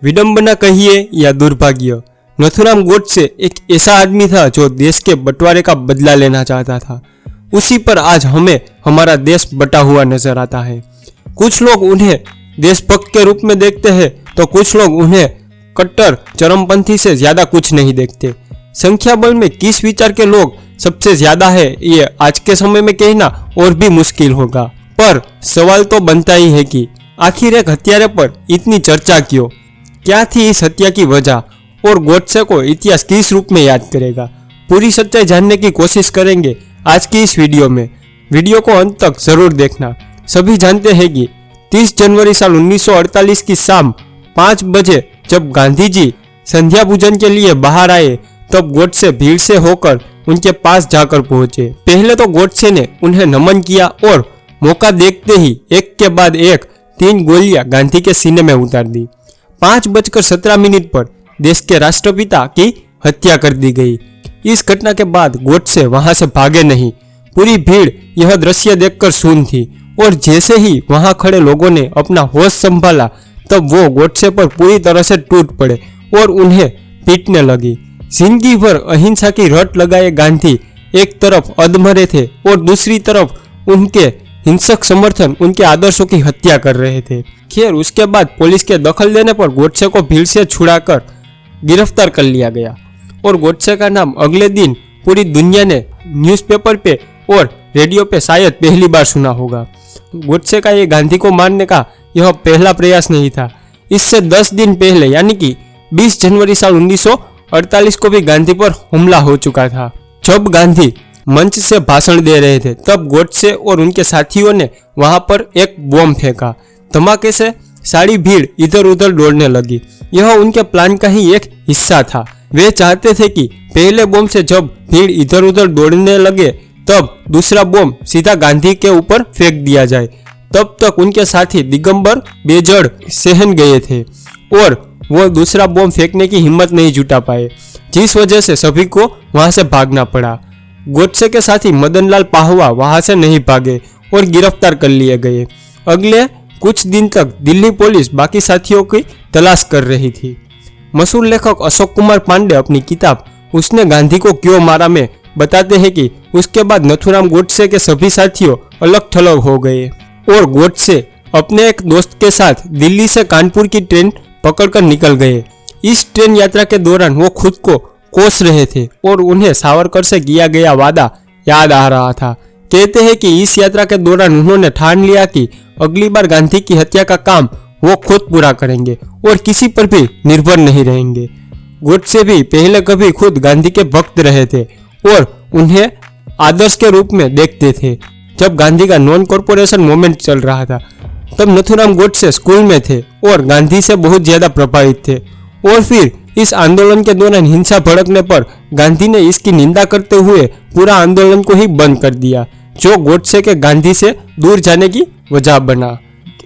विडंबना कहिए या दुर्भाग्य, नथुराम गोडसे एक ऐसा आदमी था जो देश के बंटवारे का बदला लेना चाहता था। उसी पर आज हमें हमारा देश बटा हुआ नजर आता है। कुछ लोग उन्हें देशभक्त के रूप में देखते हैं तो कुछ लोग उन्हें कट्टर चरमपंथी से ज्यादा कुछ नहीं देखते। संख्या बल में किस विचार के लोग सबसे ज्यादा है ये आज के समय में कहना और भी मुश्किल होगा, पर सवाल तो बनता ही है कि आखिर एक हत्यारे पर इतनी चर्चा क्यों? क्या थी इस हत्या की वजह और गोडसे को इतिहास किस रूप में याद करेगा? पूरी सच्चाई जानने की कोशिश करेंगे आज की इस वीडियो में। वीडियो को अंत तक जरूर देखना। सभी जानते हैं कि 30 जनवरी साल 1948 की शाम 5 बजे जब गांधी जी संध्या पूजन के लिए बाहर आए तब गोडसे भीड़ से होकर उनके पास जाकर पहुंचे। पहले तो गोडसे ने उन्हें नमन किया और मौका देखते ही एक के बाद एक 3 गोलियां गांधी के सीने में उतार दी। 5:17 पर देश के राष्ट्रपिता की हत्या कर दी गई। इस घटना के बाद गोडसे वहां से भागे नहीं। पूरी भीड़ यह दृश्य देखकर सून थी और जैसे ही वहां खड़े लोगों ने अपना होश संभाला तब वो गोडसे पर पूरी तरह से टूट पड़े और उन्हें पीटने लगी। जिंदगी भर अहिंसा की रट लगाए गांधी एक तरफ अधमरे थे और दूसरी तरफ उनके हिंसक समर्थन उनके आदर्शों की हत्या कर रहे थे। खैर उसके बाद पुलिस के दखल देने पर गोडसे को भीड़ से छुड़ाकर गिरफ्तार कर लिया गया और गोडसे का नाम अगले दिन पूरी दुनिया ने न्यूज़पेपर पे और रेडियो पे शायद पहली बार सुना होगा। गोडसे का ये गांधी को मारने का यह पहला प्रयास नहीं था। इससे 10 दिन पहले यानी कि 20 जनवरी साल 1948 को भी गांधी पर हमला हो चुका था। जब गांधी मंच से भाषण दे रहे थे तब गोडसे और उनके साथियों ने वहां पर एक बम फेंका। धमाके से सारी भीड़ इधर उधर दौड़ने लगी। यह उनके प्लान का ही एक हिस्सा था। वे चाहते थे कि पहले बम से जब भीड़ इधर उधर दौड़ने लगे तब दूसरा बम सीधा गांधी के ऊपर फेंक दिया जाए। तब तक उनके साथी दिगंबर बेजड़ सहन गए थे और वो दूसरा बम फेंकने की हिम्मत नहीं जुटा पाए, जिस वजह से सभी को वहां से भागना पड़ा। गोडसे के साथी मदनलाल पाहवा वहां से नहीं भागे और गिरफ्तार कर लिए गए। अगले कुछ दिन तक दिल्ली पुलिस बाकी साथियों की तलाश कर रही थी। मशहूर लेखक अशोक कुमार पांडे अपनी किताब उसने गांधी को क्यों मारा में बताते हैं कि उसके बाद नथुराम गोडसे के सभी साथियों अलग थलग हो गए और गोडसे अपने एक दोस्त के साथ दिल्ली से कानपुर की ट्रेन पकड़कर निकल गए। इस ट्रेन यात्रा के दौरान वो खुद को कोस रहे थे और उन्हें सावरकर से किया गया वादा याद आ रहा था। कहते हैं कि इस यात्रा के दौरान उन्होंने ठान लिया कि अगली बार गांधी की हत्या का काम वो खुद पूरा करेंगे और किसी पर भी निर्भर नहीं रहेंगे। गोडसे भी पहले कभी खुद गांधी के भक्त रहे थे और उन्हें आदर्श के रूप में देखते थे। जब गांधी का नॉन कॉर्पोरेशन मूवमेंट चल रहा था तब नथुराम गोडसे स्कूल में थे और गांधी से बहुत ज्यादा प्रभावित थे और फिर इस आंदोलन के दौरान हिंसा भड़कने पर गांधी ने इसकी निंदा करते हुए पूरा आंदोलन को ही बंद कर दिया, जो गोडसे के गांधी से दूर जाने की वजह बना।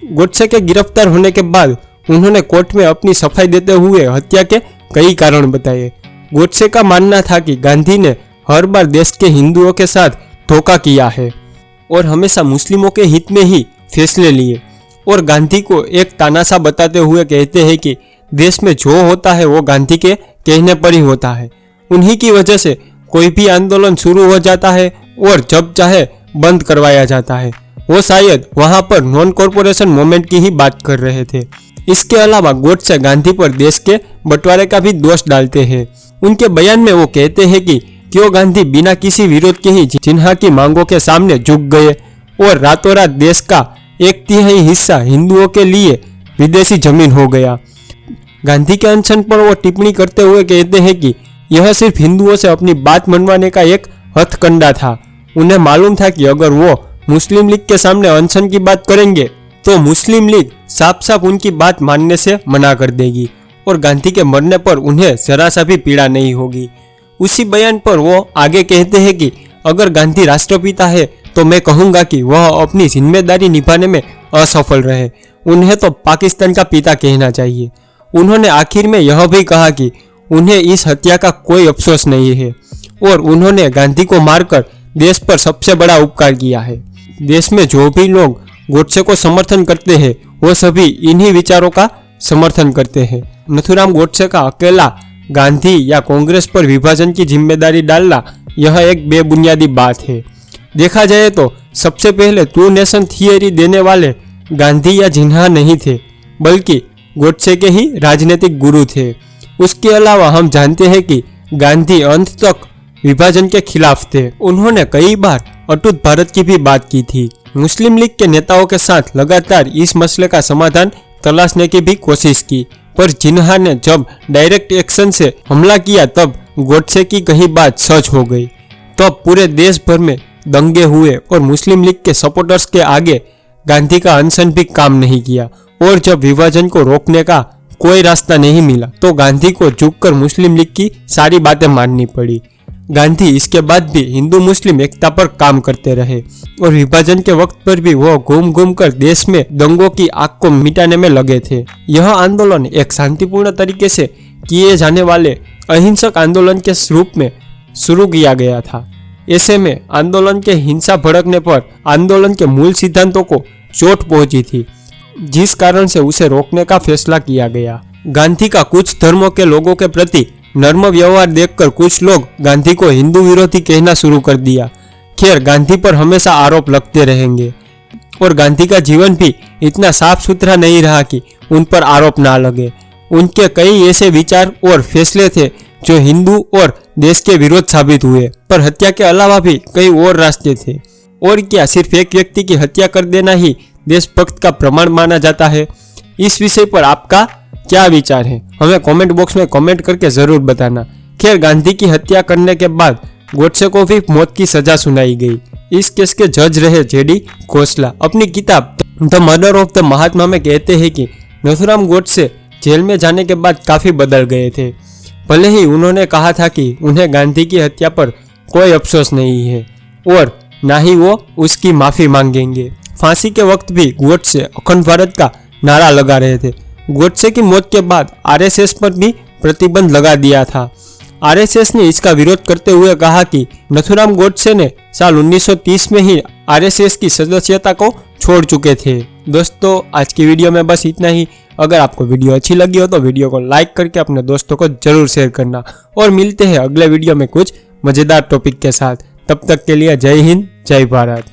गोडसे के गिरफ्तार होने के बाद उन्होंने कोर्ट में अपनी सफाई देते हुए हत्या के कई कारण बताए। गोडसे का मानना था कि गांधी ने हर बार देश के हिंदुओं के साथ धोखा किया है और हमेशा मुस्लिमों के हित में ही फैसले लिए और गांधी को एक तानाशाह बताते हुए कहते हैं कि देश में जो होता है वो गांधी के कहने पर ही होता है। उन्हीं की वजह से कोई भी आंदोलन शुरू हो जाता है और जब चाहे बंद करवाया जाता है। वो शायद वहां पर नॉन कॉर्पोरेशन मूवमेंट की ही बात कर रहे थे। इसके अलावा गोडसे गांधी पर देश के बंटवारे का भी दोष डालते हैं। उनके बयान में वो कहते हैं कि क्यों गांधी बिना किसी विरोध के ही जिन्हा की मांगों के सामने झुक गए और रातों रात देश का 1/3 हिस्सा हिंदुओं के लिए विदेशी जमीन हो गया। गांधी के अनशन पर वो टिप्पणी करते हुए कहते हैं कि यह सिर्फ हिंदुओं से अपनी बात मनवाने का एक हथकंडा था। उन्हें मालूम था कि अगर वो मुस्लिम लीग के सामने अनशन की बात करेंगे तो मुस्लिम लीग साफ साफ उनकी बात मानने से मना कर देगी और गांधी के मरने पर उन्हें जरा सा भी पीड़ा नहीं होगी। उसी बयान पर वो आगे कहते हैं कि अगर गांधी राष्ट्रपिता है तो मैं कहूंगा कि वह अपनी जिम्मेदारी निभाने में असफल रहे। उन्हें तो पाकिस्तान का पिता कहना चाहिए। उन्होंने आखिर में यह भी कहा कि उन्हें इस हत्या का कोई अफसोस नहीं है और उन्होंने गांधी को मारकर देश पर सबसे बड़ा उपकार किया है। देश में जो भी लोग गोडसे को समर्थन करते हैं वो सभी इन्हीं विचारों का समर्थन करते हैं। नथुराम गोडसे का अकेला गांधी या कांग्रेस पर विभाजन की जिम्मेदारी डालना यह एक बेबुनियादी बात है। देखा जाए तो सबसे पहले टू नेशन थियरी देने वाले गांधी या जिन्ना नहीं थे, बल्कि गोडसे के ही राजनीतिक गुरु थे। उसके अलावा हम जानते हैं कि गांधी अंत तक विभाजन के खिलाफ थे। उन्होंने कई बार अटूट भारत की भी बात की थी। मुस्लिम लीग के नेताओं के साथ लगातार इस मसले का समाधान तलाशने की भी कोशिश की, पर जिन्ना ने जब डायरेक्ट एक्शन से हमला किया तब गोडसे की कही बात सच हो गई। तब पूरे देश भर में दंगे हुए और मुस्लिम लीग के सपोर्टर्स के आगे गांधी का अनशन भी काम नहीं किया। और जब विभाजन को रोकने का कोई रास्ता नहीं मिला तो गांधी को झुककर मुस्लिम लीग की सारी बातें माननी पड़ी। गांधी इसके बाद भी हिंदू मुस्लिम एकता पर काम करते रहे और विभाजन के वक्त पर भी वो घूम घूम कर देश में दंगों की आग को मिटाने में लगे थे। यह आंदोलन एक शांतिपूर्ण तरीके से किए जाने वाले अहिंसक आंदोलन के रूप में शुरू किया गया था। ऐसे में आंदोलन के हिंसा भड़कने पर आंदोलन के मूल सिद्धांतों को चोट पहुंची थी, जिस कारण से उसे रोकने का फैसला किया गया। गांधी का कुछ धर्मों के लोगों के प्रति नर्म व्यवहार देखकर कुछ लोग गांधी को हिंदू विरोधी कहना शुरू कर दिया। खैर, गांधी पर हमेशा आरोप लगते रहेंगे और गांधी का जीवन भी इतना साफ सुथरा नहीं रहा कि उन पर आरोप ना लगे। उनके कई ऐसे विचार और फैसले थे जो हिंदू और देश के विरोध साबित हुए, पर हत्या के अलावा भी कई और रास्ते थे। और क्या सिर्फ एक व्यक्ति की हत्या कर देना ही देशभक्त का प्रमाण माना जाता है? इस विषय पर आपका क्या विचार है? हमें कमेंट बॉक्स में कमेंट करके जरूर बताना। खैर, गांधी की हत्या करने के बाद गोडसे को भी मौत की सजा सुनाई गई। इस केस के जज रहे जेडी खोसला अपनी किताब द मर्डर ऑफ द महात्मा में कहते हैं कि नथुराम गोडसे जेल में जाने के बाद काफी बदल गए थे। भले ही उन्होंने कहा था कि उन्हें गांधी की हत्या पर कोई अफसोस नहीं है और ना ही वो उसकी माफी मांगेंगे। फांसी के वक्त भी गोडसे अखंड भारत का नारा लगा रहे थे। गोडसे की मौत के बाद आरएसएस पर भी प्रतिबंध लगा दिया था। आरएसएस ने इसका विरोध करते हुए कहा कि नथुराम गोडसे ने साल 1930 में ही आरएसएस की सदस्यता को छोड़ चुके थे। दोस्तों, आज की वीडियो में बस इतना ही। अगर आपको वीडियो अच्छी लगी हो तो वीडियो को लाइक करके अपने दोस्तों को जरूर शेयर करना और मिलते हैं अगले वीडियो में कुछ मजेदार टॉपिक के साथ। तब तक के लिए जय हिंद, जय भारत।